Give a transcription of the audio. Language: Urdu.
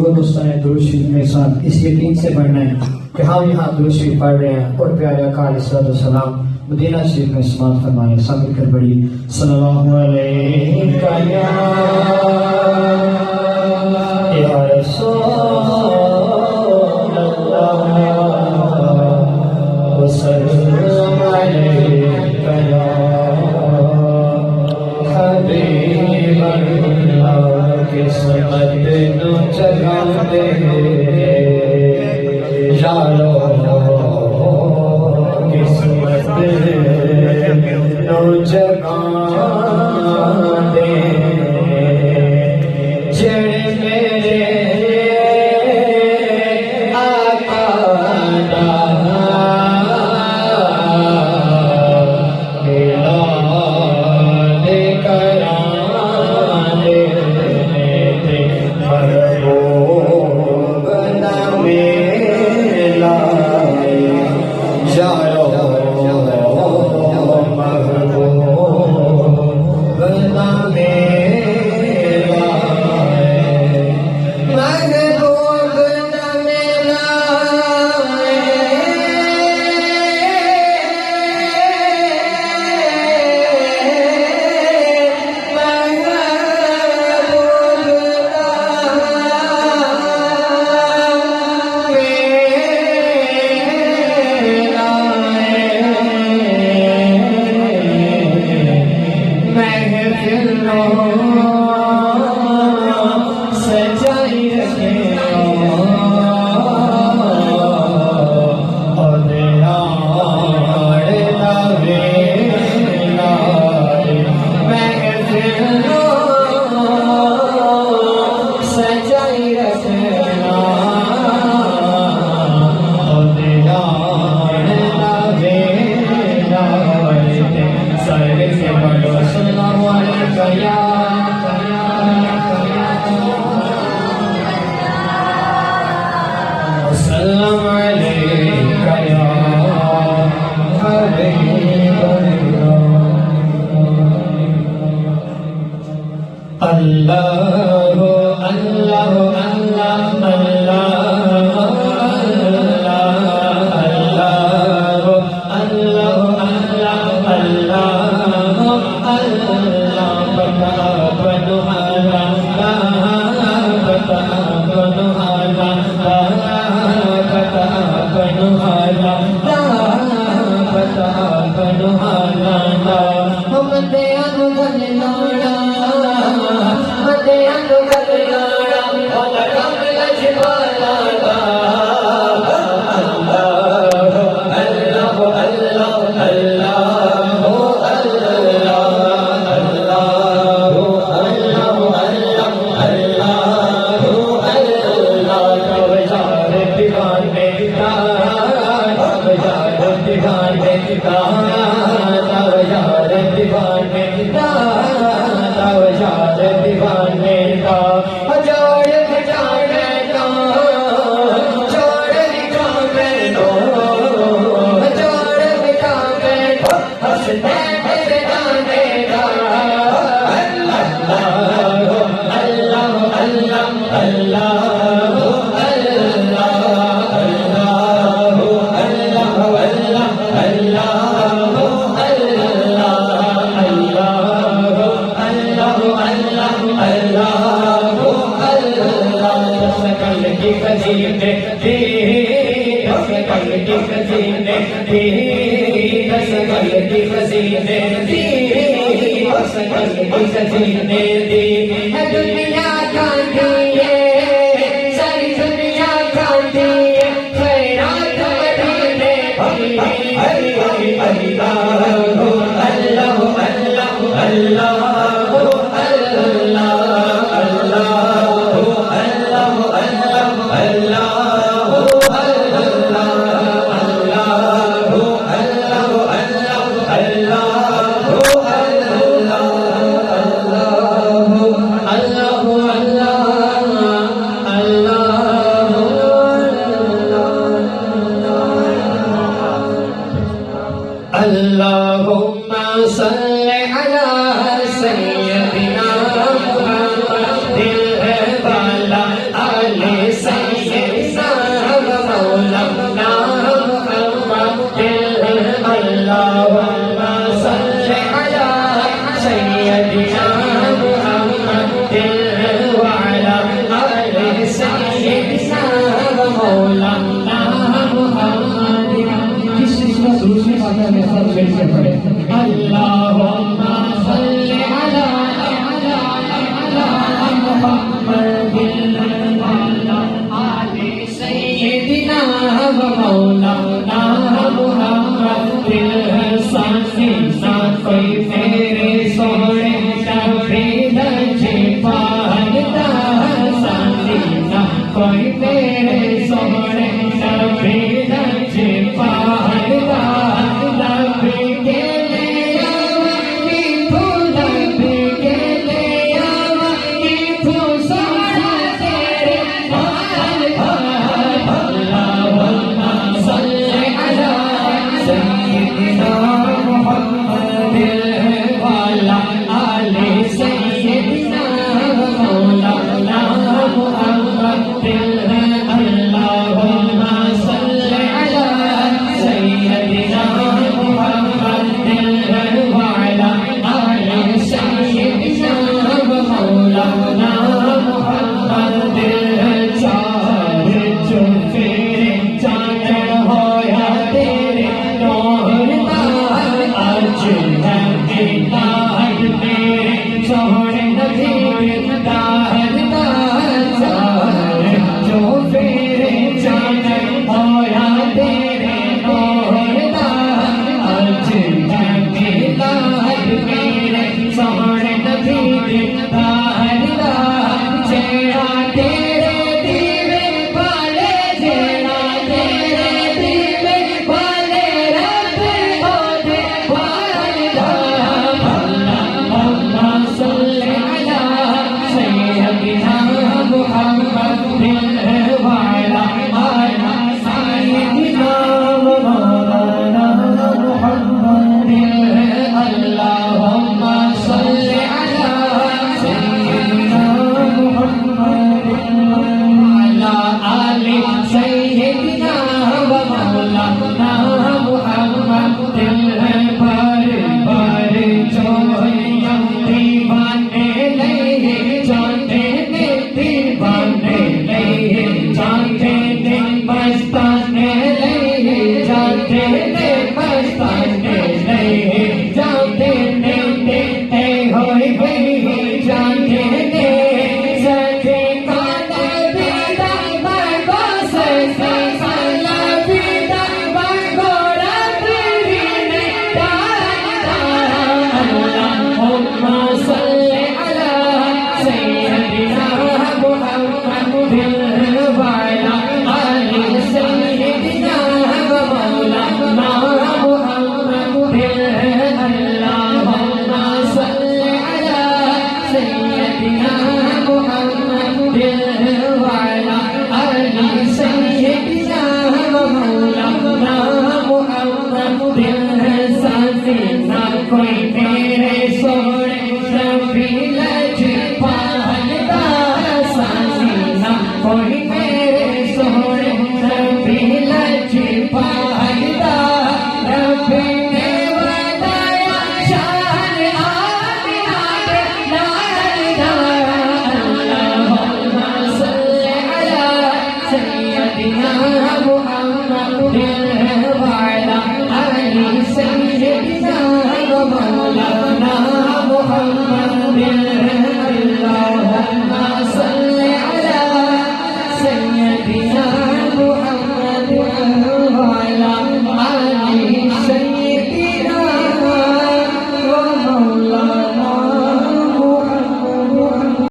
درود دوستان درود شریف میں ساتھ اس یقین سے پڑھنا ہے کہ ہم یہاں درود شریف پڑھ رہے ہیں اور پیارے آقا علیہ الصلوۃ والسلام مدینہ شریف میں سماعت فرمائے. سب مل کر بڑی صلی اللہ علیہ یا رسول اللہ وسلم علیک یا حبیب اللہ. قسمت نو جگا دے یارو قسمت نو جگا دے جڑے میرے آقا دا اعلان کران دے محبوب نامے لائے یارو محبوب نامے السلام علیک یا حبیب اللہ. اللہ اللہ دنیا کھاندی ہے ساری دنیا کھاندی ہے خیرات مدینے کی. اللہ اللہ اللہ اللہ کوئی میرے سونے نبی نچ پالدا نبی کے لے آوا کتھو نبی کے لے آوا کتھو سونا تیرے پالدا اللہم صلی علی سیدنا محمد وعلی آل سیدنا مولانا محمد اللہم صلی علی سیدنا محمد وعلی آل سیدنا مولانا محمد چار چوفیرے چاچڑ ہویا تیرے نور دا اج نبی لاڈ میرے سونے نبی دار دا چار چوفیرے چاچڑ ہویا تیرے نور دا اج نبی لاڈ میرے سونے نبی دار دا جیڑا تیرے دیوے والے جیڑا تیرے دیوے والے رب اودے والدا اللہم صلی علی سیدنا محمد وعلی آل سیدنا مولانا محمد اللہم صلی علی سیدنا محمد وعلی آل سیدنا مولانا محمد بار بار چوہیاں دیوانے لئے جاتے نے دیوانے لئے جاتے نے مستانے لئے جاتے نے مستانے لئے جاتے نے دیتے ہوئے گئی جاتے نے سکے کانا بیدہ مرگو سکے کانا بیدہ مرگو رب رینے اللہم صلی علی سیدنا محمد وعلی آل سیدنا مولانا محمد اللہم صلی علی سیدنا محمد وعلی آل سیدنا مولانا محمد سازی نہ کوئی میرے سونے نبی لج پالدا سازی نہ کوئی میرے سونے نبی لج پالدا